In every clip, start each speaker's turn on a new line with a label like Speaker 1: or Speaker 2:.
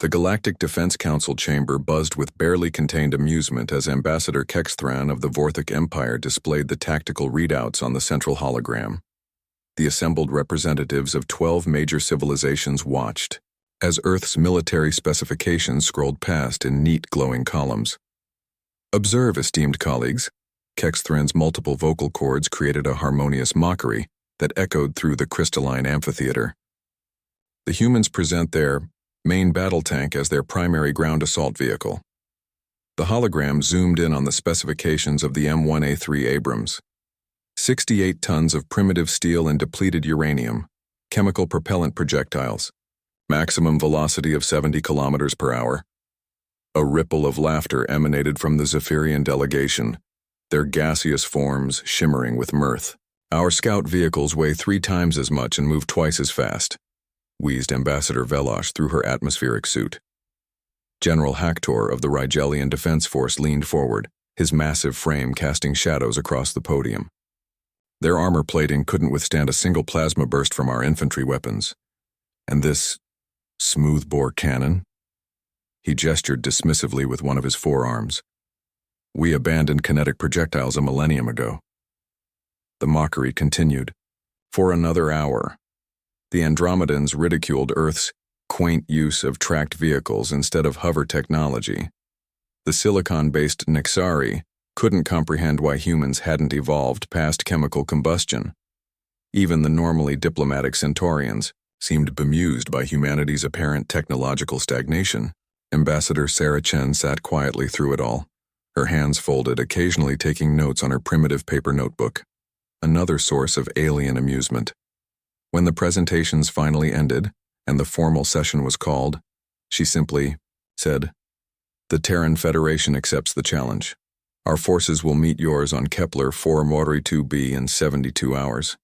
Speaker 1: The Galactic Defense Council chamber buzzed with barely contained amusement as Ambassador Kexthran of the Vorthic Empire displayed the tactical readouts on the central hologram. The assembled representatives of 12 major civilizations watched, as Earth's military specifications scrolled past in neat glowing columns. "Observe, esteemed colleagues." Kexthran's multiple vocal cords created a harmonious mockery that echoed through the crystalline amphitheater. The humans present their main battle tank as their primary ground assault vehicle. The hologram zoomed in on the specifications of the M1A3 Abrams. 68 tons of primitive steel and depleted uranium, chemical propellant projectiles, maximum velocity of 70 kilometers per hour. A ripple of laughter emanated from the Zephyrian delegation, their gaseous forms shimmering with mirth. "Our scout vehicles weigh 3 times as much and move twice as fast," wheezed Ambassador Velosh through her atmospheric suit. General Haktor of the Rigelian Defense Force leaned forward, his massive frame casting shadows across the podium. "Their armor plating couldn't withstand a single plasma burst from our infantry weapons. And this smoothbore cannon?" He gestured dismissively with one of his forearms. "We abandoned kinetic projectiles a millennium ago." The mockery continued. For another hour, the Andromedans ridiculed Earth's quaint use of tracked vehicles instead of hover technology. The silicon-based Nixari couldn't comprehend why humans hadn't evolved past chemical combustion. Even the normally diplomatic Centaurians seemed bemused by humanity's apparent technological stagnation. Ambassador Sarah Chen sat quietly through it all, her hands folded, occasionally taking notes on her primitive paper notebook. Another source of alien amusement. When the presentations finally ended and the formal session was called, she simply said, "The Terran Federation accepts the challenge. Our forces will meet yours on Kepler 4 Mori 2b in 72 hours.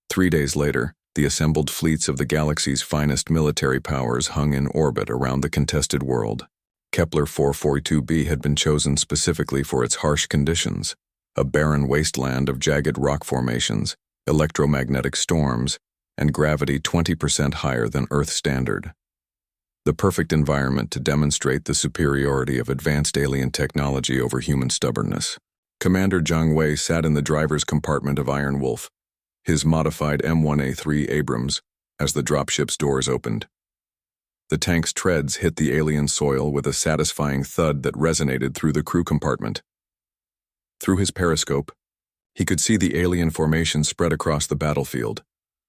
Speaker 1: 3 days later, the assembled fleets of the galaxy's finest military powers hung in orbit around the contested world. Kepler 442b had been chosen specifically for its harsh conditions, a barren wasteland of jagged rock formations, electromagnetic storms, and gravity 20% higher than Earth standard. The perfect environment to demonstrate the superiority of advanced alien technology over human stubbornness. Commander Zhang Wei sat in the driver's compartment of Iron Wolf, his modified M1A3 Abrams, as the dropship's doors opened. The tank's treads hit the alien soil with a satisfying thud that resonated through the crew compartment. Through his periscope, he could see the alien formation spread across the battlefield.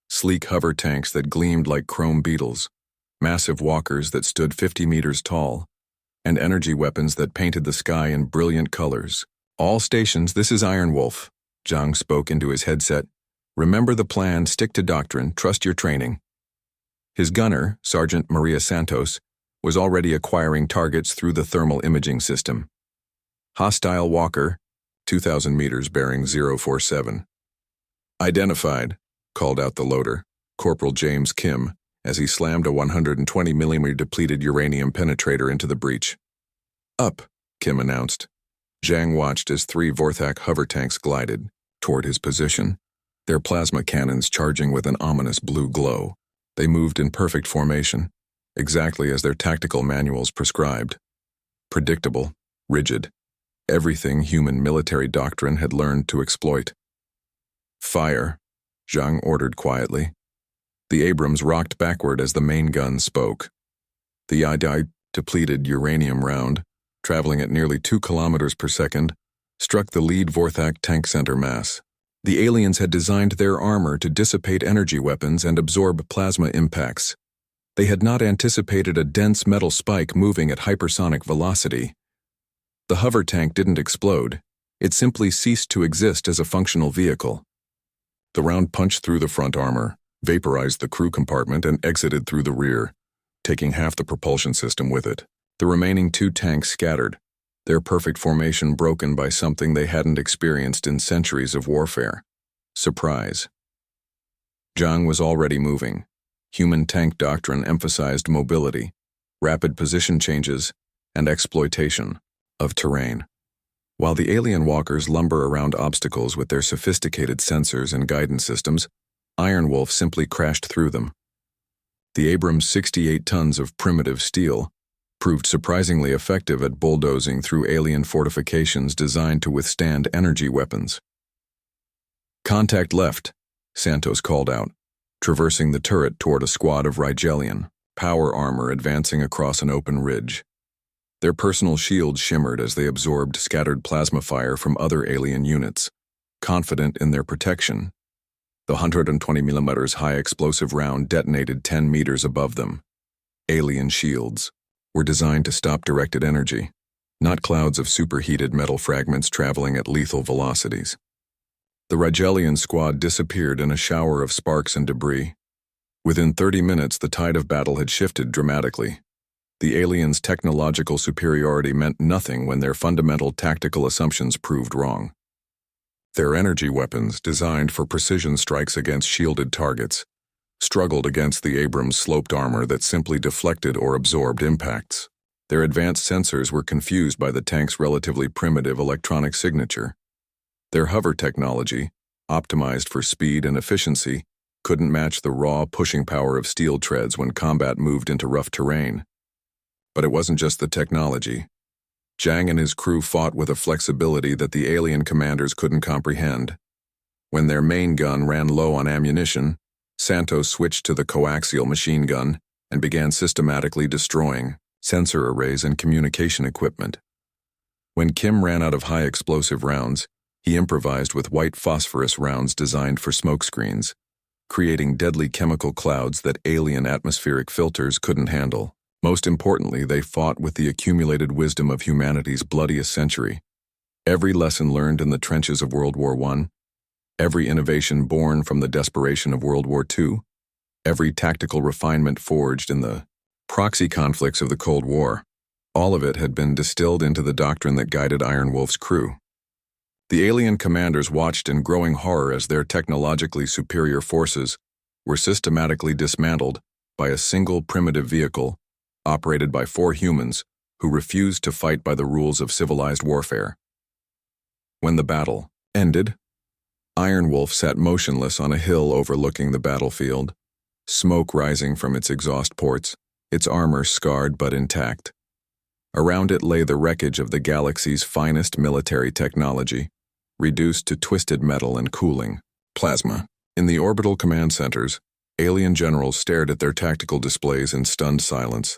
Speaker 1: Sleek hover tanks that gleamed like chrome beetles, massive walkers that stood 50 meters tall, and energy weapons that painted the sky in brilliant colors. "All stations, this is Iron Wolf," Zhang spoke into his headset. "Remember the plan, stick to doctrine, trust your training." His gunner, Sergeant Maria Santos, was already acquiring targets through the thermal imaging system. "Hostile walker, 2,000 meters bearing 047. "Identified," called out the loader, Corporal James Kim, as he slammed a 120mm depleted uranium penetrator into the breach. "Up," Kim announced. Zhang watched as 3 Vorthak hover tanks glided toward his position, their plasma cannons charging with an ominous blue glow. They moved in perfect formation, exactly as their tactical manuals prescribed. Predictable, rigid, everything human military doctrine had learned to exploit. "Fire," Zhang ordered quietly. The Abrams rocked backward as the main gun spoke. The depleted uranium round, traveling at nearly 2 kilometers per second, struck the lead Vorthak tank center mass. The aliens had designed their armor to dissipate energy weapons and absorb plasma impacts. They had not anticipated a dense metal spike moving at hypersonic velocity. The hover tank didn't explode. It simply ceased to exist as a functional vehicle. The round punched through the front armor, vaporized the crew compartment, and exited through the rear, taking half the propulsion system with it. The remaining 2 tanks scattered, their perfect formation broken by something they hadn't experienced in centuries of warfare. Surprise. Zhang was already moving. Human tank doctrine emphasized mobility, rapid position changes, and exploitation of terrain. While the alien walkers lumber around obstacles with their sophisticated sensors and guidance systems, Iron Wolf simply crashed through them. The Abrams' 68 tons of primitive steel proved surprisingly effective at bulldozing through alien fortifications designed to withstand energy weapons. "Contact left," Santos called out, traversing the turret toward a squad of Rigelian power armor advancing across an open ridge. Their personal shields shimmered as they absorbed scattered plasma fire from other alien units, confident in their protection. The 120mm high explosive round detonated 10 meters above them. Alien shields were designed to stop directed energy, not clouds of superheated metal fragments traveling at lethal velocities. The Rigelian squad disappeared in a shower of sparks and debris. Within 30 minutes, the tide of battle had shifted dramatically. The aliens' technological superiority meant nothing when their fundamental tactical assumptions proved wrong. Their energy weapons, designed for precision strikes against shielded targets, struggled against the Abrams' sloped armor that simply deflected or absorbed impacts. Their advanced sensors were confused by the tank's relatively primitive electronic signature. Their hover technology, optimized for speed and efficiency, couldn't match the raw pushing power of steel treads when combat moved into rough terrain. But it wasn't just the technology. Zhang and his crew fought with a flexibility that the alien commanders couldn't comprehend. When their main gun ran low on ammunition, Santos switched to the coaxial machine gun and began systematically destroying sensor arrays and communication equipment. When Kim ran out of high explosive rounds, he improvised with white phosphorus rounds designed for smokescreens, creating deadly chemical clouds that alien atmospheric filters couldn't handle. Most importantly, they fought with the accumulated wisdom of humanity's bloodiest century. Every lesson learned in the trenches of World War I, every innovation born from the desperation of World War II, every tactical refinement forged in the proxy conflicts of the Cold War, all of it had been distilled into the doctrine that guided Iron Wolf's crew. The alien commanders watched in growing horror as their technologically superior forces were systematically dismantled by a single primitive vehicle operated by 4 humans who refused to fight by the rules of civilized warfare. When the battle ended, Iron Wolf sat motionless on a hill overlooking the battlefield, smoke rising from its exhaust ports, its armor scarred but intact. Around it lay the wreckage of the galaxy's finest military technology, reduced to twisted metal and cooling plasma. In the orbital command centers, alien generals stared at their tactical displays in stunned silence.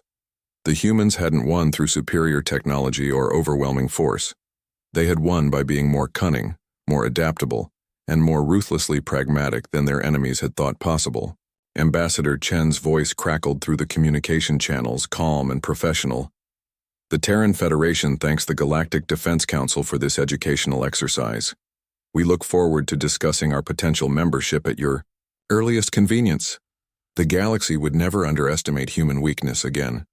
Speaker 1: The humans hadn't won through superior technology or overwhelming force. They had won by being more cunning, more adaptable, and more ruthlessly pragmatic than their enemies had thought possible. Ambassador Chen's voice crackled through the communication channels, calm and professional. "The Terran Federation thanks the Galactic Defense Council for this educational exercise. We look forward to discussing our potential membership at your earliest convenience. The galaxy would never underestimate human weakness again."